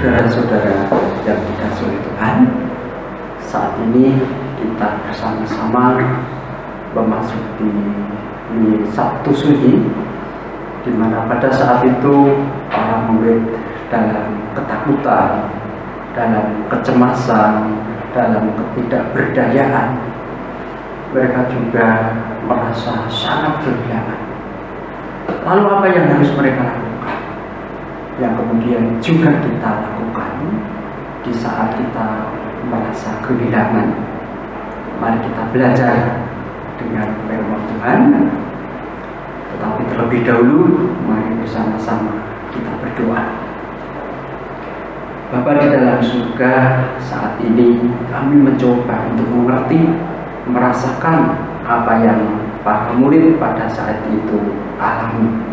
Saudara-saudara yang dikasihi Tuhan, saat ini kita bersama-sama memasuki Sabtu Sunyi, di mana pada saat itu para murid dalam ketakutan, dalam kecemasan, dalam ketidakberdayaan, mereka juga merasa sangat kehilangan. Lalu apa yang harus mereka lakukan? Yang kemudian juga kita lakukan di saat kita merasa kehilangan. Mari kita belajar dengan firman Tuhan. Tetapi terlebih dahulu, mari bersama-sama kita berdoa. Bapa di dalam surga, saat ini kami mencoba untuk mengerti, merasakan apa yang para murid pada saat itu alami.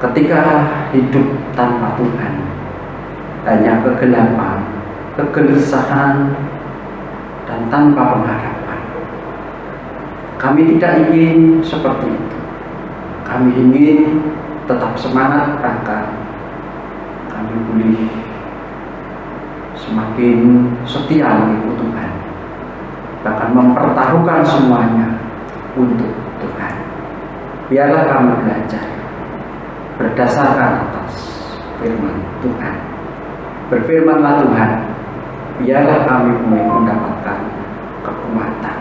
Ketika hidup tanpa Tuhan, hanya kegelapan, kegelisahan, dan tanpa pengharapan. Kami tidak ingin seperti itu. Kami ingin tetap semangat, bahkan kami boleh semakin setia mengikuti Tuhan, bahkan mempertaruhkan semuanya untuk Tuhan. Biarlah kami belajar berdasarkan atas firman Tuhan. Berfirmanlah Tuhan, biarlah kami mulai mendapatkan kekuatan.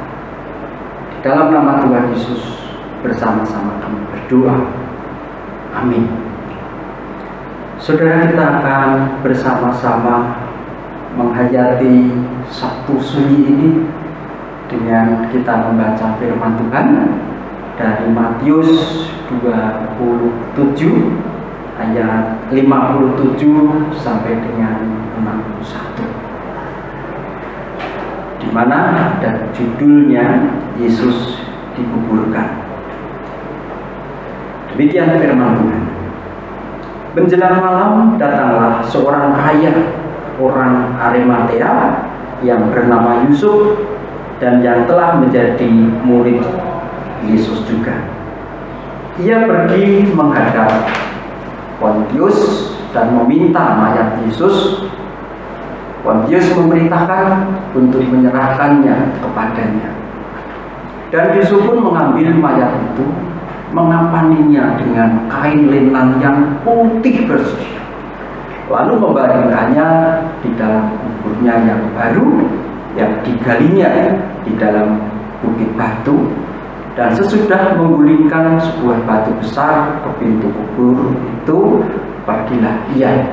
Di dalam nama Tuhan Yesus bersama-sama kami berdoa. Amin. Saudara, kita akan bersama-sama menghayati Sabtu Sunyi ini dengan kita membaca firman Tuhan dari Matius 27 ayat 57 sampai dengan 61, di mana ada judulnya Yesus dikuburkan. Demikian firman Tuhan. Menjelang malam datanglah seorang kaya, orang Arimatea, yang bernama Yusuf, dan yang telah menjadi murid Yesus juga. Ia pergi menghadap Pontius dan meminta mayat Yesus. Pontius memerintahkan untuk menyerahkannya kepadanya. Dan Yusuf pun mengambil mayat itu, mengapaninya dengan kain lenan yang putih bersih, lalu membaringkannya di dalam kuburnya yang baru, yang digalinya di dalam bukit batu. Dan sesudah menggulingkan sebuah batu besar ke pintu kubur itu, pergilah ia.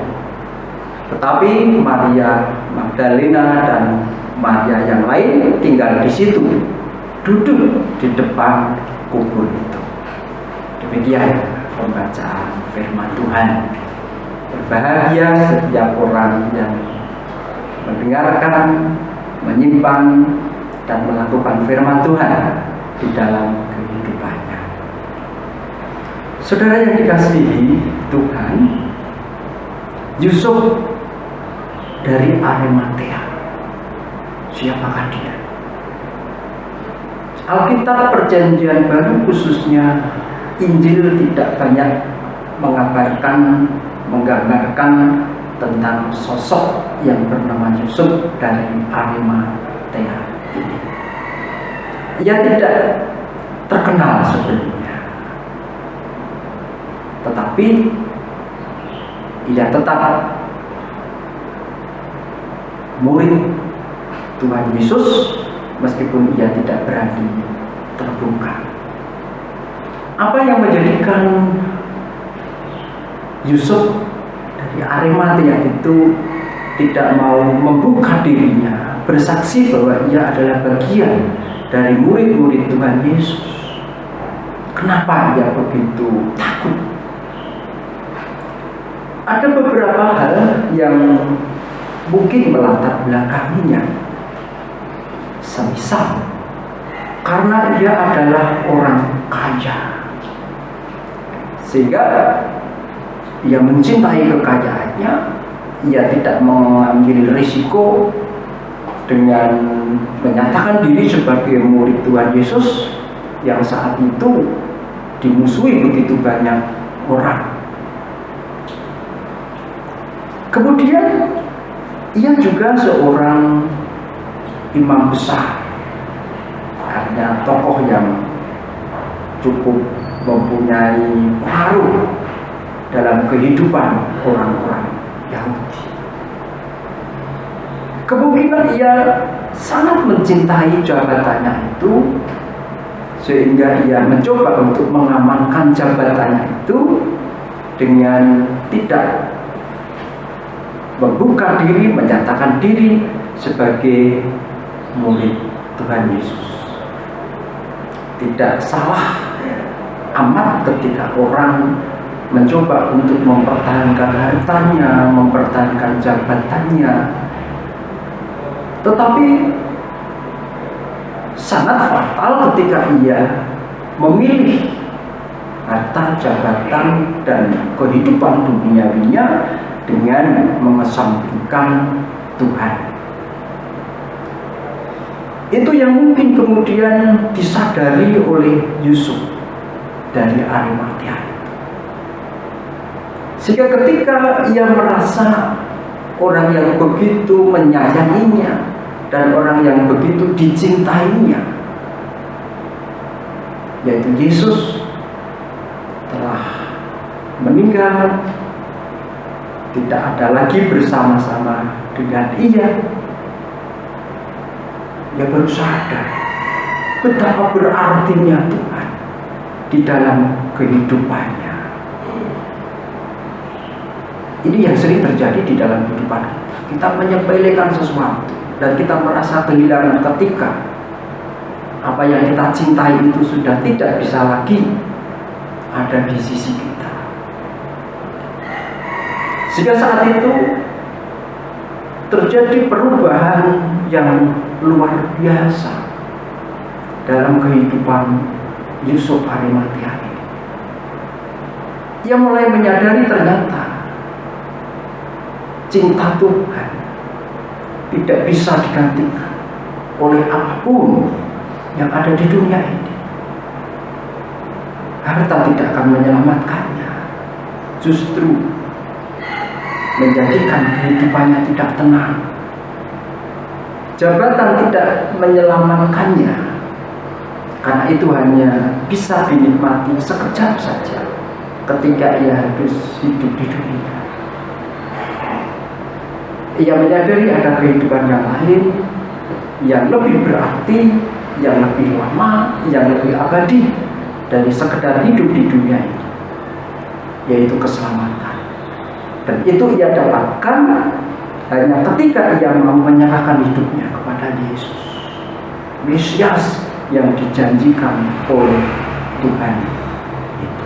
Tetapi Maria Magdalena dan Maria yang lain tinggal di situ, duduk di depan kubur itu. Demikian pembacaan firman Tuhan. Berbahagia setiap orang yang mendengarkan, menyimpan, dan melakukan firman Tuhan di dalam kehidupannya. Saudara yang dikasihi Tuhan, Yusuf dari Arimatea. Siapakah dia? Alkitab Perjanjian Baru, khususnya Injil, tidak banyak menggambarkan tentang sosok yang bernama Yusuf dari Arimatea ini. Ia tidak terkenal sebelumnya, tetapi ia tetap murid Tuhan Yesus, meskipun ia tidak berani terbuka. Apa yang menjadikan Yusuf dari Arimatea itu tidak mau membuka dirinya, bersaksi bahwa ia adalah bagian dari murid-murid Tuhan Yesus? Kenapa ia begitu takut? Ada beberapa hal yang mungkin melatar belakanginya. Semisal karena ia adalah orang kaya, sehingga ia mencintai kekayaannya. Ia tidak mengambil risiko dengan menyatakan diri sebagai murid Tuhan Yesus yang saat itu dimusuhi begitu banyak orang. Kemudian ia juga seorang imam besar, artinya tokoh yang cukup mempunyai pengaruh dalam kehidupan orang-orang Yahudi. Kemungkinan ia sangat mencintai jabatannya itu, sehingga ia mencoba untuk mengamankan jabatannya itu dengan tidak membuka diri, menyatakan diri sebagai murid Tuhan Yesus. Tidak salah amat ketika orang mencoba untuk mempertahankan hartanya, mempertahankan jabatannya, tetapi sangat fatal ketika ia memilih harta, jabatan, dan kehidupan duniawinya dengan mengesampingkan Tuhan. Itu yang mungkin kemudian disadari oleh Yusuf dari Arimatea. Sehingga ketika ia merasa orang yang begitu menyayanginya dan orang yang begitu dicintainya, yaitu Yesus, telah meninggal, tidak ada lagi bersama-sama dengan ia baru sadar betapa berartinya Tuhan di dalam kehidupannya. Ini yang sering terjadi di dalam kehidupan kita. Kita menyepelekan sesuatu dan kita merasa kehilangan ketika apa yang kita cintai itu sudah tidak bisa lagi ada di sisi kita. Sehingga saat itu terjadi perubahan yang luar biasa dalam kehidupan Yusuf Arimatea ini. Ia mulai menyadari ternyata cinta Tuhan tidak bisa digantikan oleh apapun yang ada di dunia ini. Harta tidak akan menyelamatkannya, justru menjadikan kehidupannya tidak tenang. Jabatan tidak menyelamatkannya, karena itu hanya bisa dinikmati sekejap saja ketika ia harus hidup di dunia. Ia menyadari ada kehidupan yang lain, yang lebih berarti, yang lebih lama, yang lebih abadi dari sekedar hidup di dunia ini, yaitu keselamatan. Dan itu ia dapatkan hanya ketika ia mau menyerahkan hidupnya kepada Yesus, Mesias yang dijanjikan oleh Tuhan itu.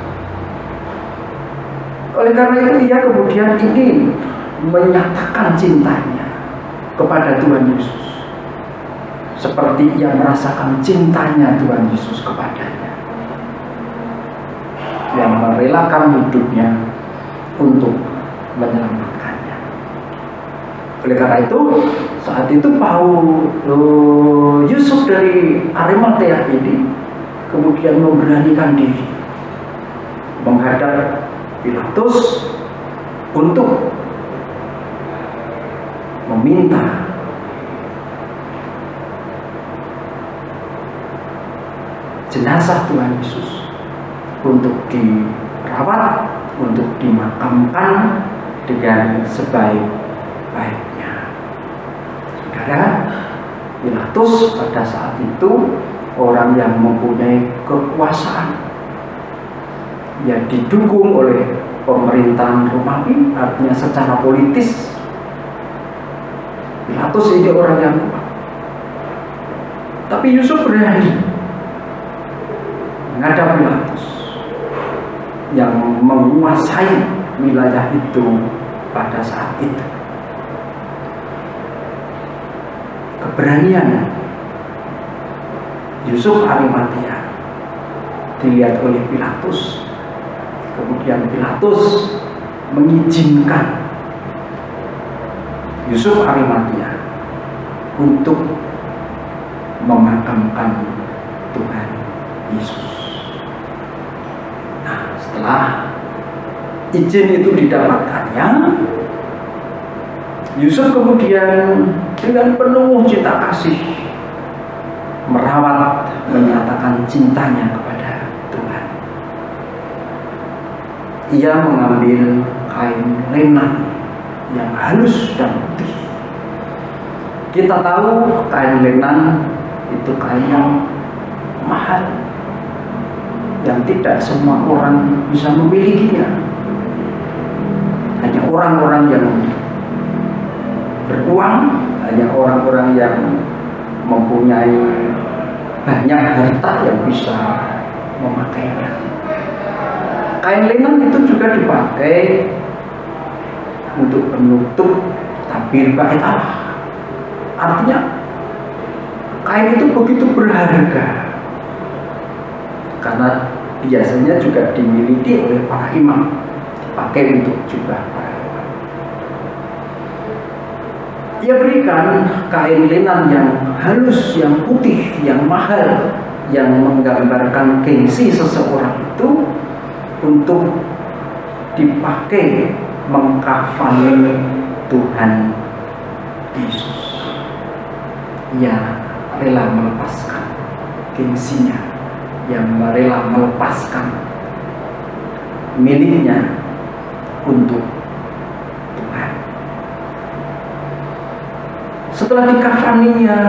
Oleh karena itu ia kemudian ingin menyatakan cintanya kepada Tuhan Yesus, seperti ia merasakan cintanya Tuhan Yesus kepadanya, yang merelakan hidupnya untuk menyelamatkannya. Oleh karena itu, saat itu Yusuf dari Arimatea ini kemudian memberanikan diri menghadap Pilatus untuk meminta jenazah Tuhan Yesus untuk dirawat, untuk dimakamkan dengan sebaik-baiknya. Saudara, Pilatus pada saat itu orang yang mempunyai kekuasaan, yang didukung oleh pemerintahan Romawi, artinya secara politis. Pilatus ini orang yang kuat. Tapi Yusuf berani menghadap Pilatus yang menguasai wilayah itu pada saat itu. Keberanian Yusuf Arimatea dilihat oleh Pilatus. Kemudian Pilatus mengizinkan Yusuf Arimatea untuk memakamkan Tuhan Yesus. Nah, setelah izin itu didapatkannya, Yusuf kemudian dengan penuh cinta kasih merawat, menyatakan cintanya kepada Tuhan. Ia mengambil kain lenan yang halus dan putih. Kita tahu kain lenan itu kain yang mahal, yang tidak semua orang bisa memilikinya. Hanya orang-orang yang beruang, hanya orang-orang yang mempunyai banyak harta yang bisa memakainya. Kain lenan itu juga dipakai untuk penutup tabir bait Allah. Artinya kain itu begitu berharga karena biasanya juga dimiliki oleh para imam, dipakai untuk jubah para imam. Ia berikan kain lenan yang halus, yang putih, yang mahal, yang menggambarkan gengsi seseorang itu untuk dipakai mengkafani Tuhan Yesus. Ia rela melepaskan gengsinya, yang rela melepaskan miliknya untuk Tuhan. Setelah dikafaninya,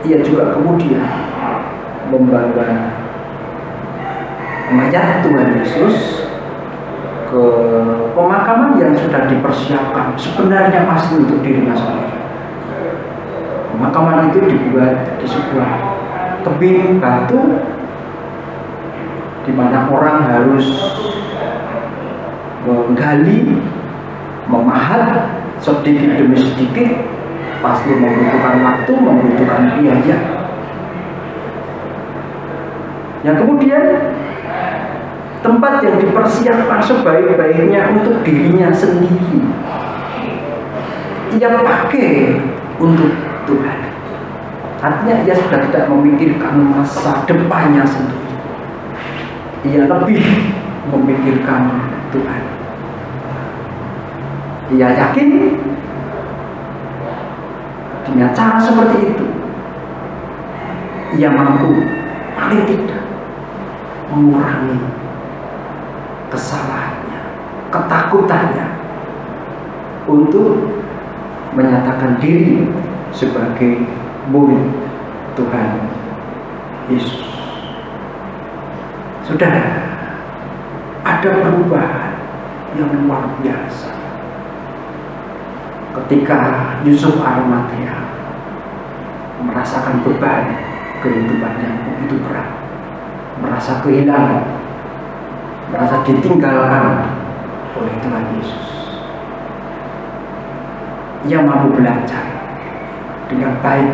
ia juga kemudian membawa mayat Tuhan Yesus ke pemakaman yang sudah dipersiapkan sebenarnya pasti untuk dirinya sendiri. Pemakaman itu dibuat di sebuah tebing batu di mana orang harus menggali, memahat sedikit demi sedikit, pasti membutuhkan waktu, membutuhkan biaya. Yang kemudian tempat yang dipersiapkan sebaik-baiknya untuk dirinya sendiri, ia pakai untuk Tuhan. Artinya ia sudah tidak memikirkan masa depannya sendiri, ia lebih memikirkan Tuhan. Ia yakin dengan cara seperti itu ia mampu paling tidak mengurangi kesalahannya, ketakutannya untuk menyatakan diri sebagai murid Tuhan Yesus. Sudah ada perubahan yang luar biasa ketika Yusuf Arimatea merasakan beban kehidupan yang begitu berat, merasa kehilangan, merasa ditinggalkan oleh Tuhan Yesus. Ia mampu belajar dengan baik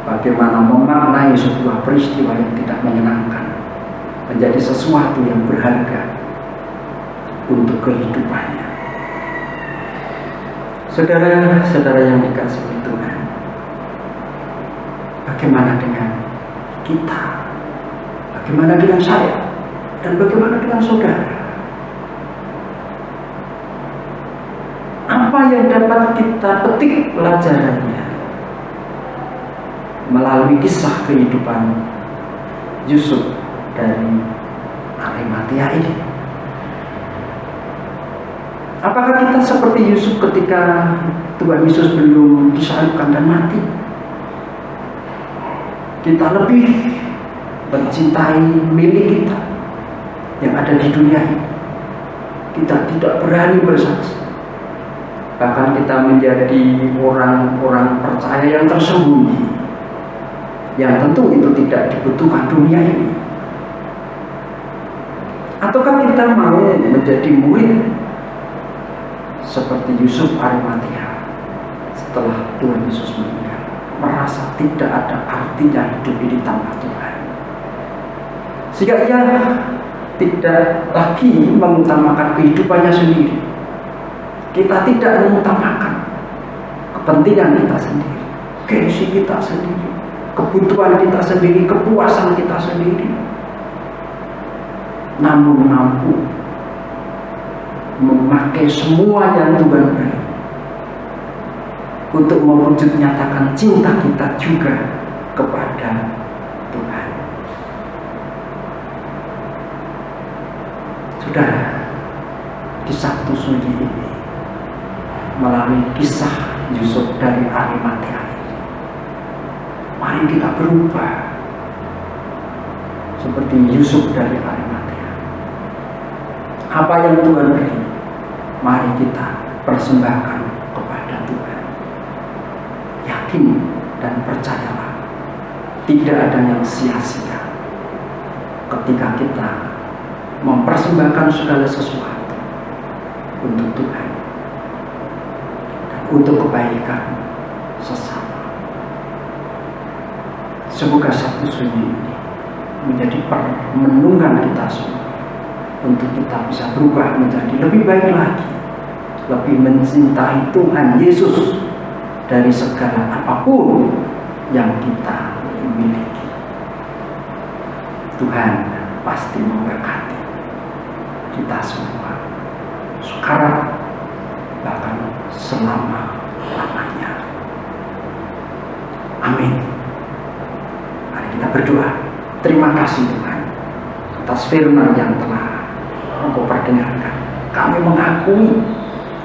bagaimana memaknai sebuah peristiwa yang tidak menyenangkan menjadi sesuatu yang berharga untuk kehidupannya. Saudara-saudara yang dikasihi oleh Tuhan, bagaimana dengan kita? Bagaimana dengan saya? Dan bagaimana dengan saudara? Apa yang dapat kita petik pelajarannya melalui kisah kehidupan Yusuf dari Arimatea ini? Apakah kita seperti Yusuf ketika Tuhan Yesus belum disalibkan dan mati? Kita lebih mencintai milik kita yang ada di dunia ini. Kita tidak berani bersaksi. Bahkan kita menjadi orang-orang percaya yang tersembunyi, yang tentu itu tidak dibutuhkan dunia ini. Ataukah kita mau menjadi murid seperti Yusuf Arimatea setelah Tuhan Yesus meninggal, merasa tidak ada artinya hidup ini tanpa Tuhan, sehingga ia tidak lagi mengutamakan kehidupannya sendiri. Kita tidak mengutamakan kepentingan kita sendiri, gengsi kita sendiri, kebutuhan kita sendiri, kepuasan kita sendiri, namun mampu memakai semua yang Tuhan beri untuk mewujud nyatakan cinta kita juga kepada Tuhan. Saudara, di Sabtu Sunyi ini, melalui kisah Yusuf dari Arimatea ini, mari kita berubah seperti Yusuf dari Arimatea. Apa yang Tuhan beri, mari kita persembahkan kepada Tuhan. Yakin dan percayalah, tidak ada yang sia-sia ketika kita mempersembahkan segala sesuatu untuk Tuhan dan untuk kebaikan sesama. Semoga Sabtu Sunyi ini menjadi permenungan kita semua untuk kita bisa berubah menjadi lebih baik lagi, lebih mencintai Tuhan Yesus dari segala apapun yang kita miliki. Tuhan pasti memberkati kita semua sekarang bahkan selama-lamanya. Amin. Mari kita berdoa. Terima kasih Tuhan atas firman yang telah Engkau perdengarkan. Kami mengakui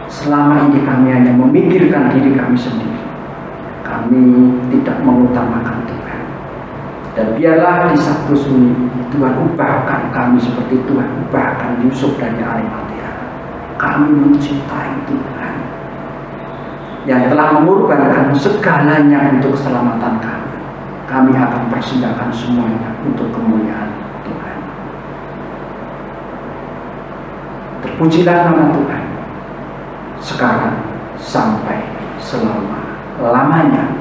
selama ini kami hanya memikirkan diri kami sendiri. Kami tidak mengutamakan Tuhan. Dan biarlah di Sabtu Sunyi Tuhan ubahkan kami seperti Tuhan ubahkan Yusuf dari Arimatea. Kami mencintai Tuhan yang telah mengorbankan segalanya untuk keselamatan kami. Kami akan persembahkan semuanya untuk kemuliaan Tuhan. Terpujilah nama Tuhan sekarang sampai selama-lamanya.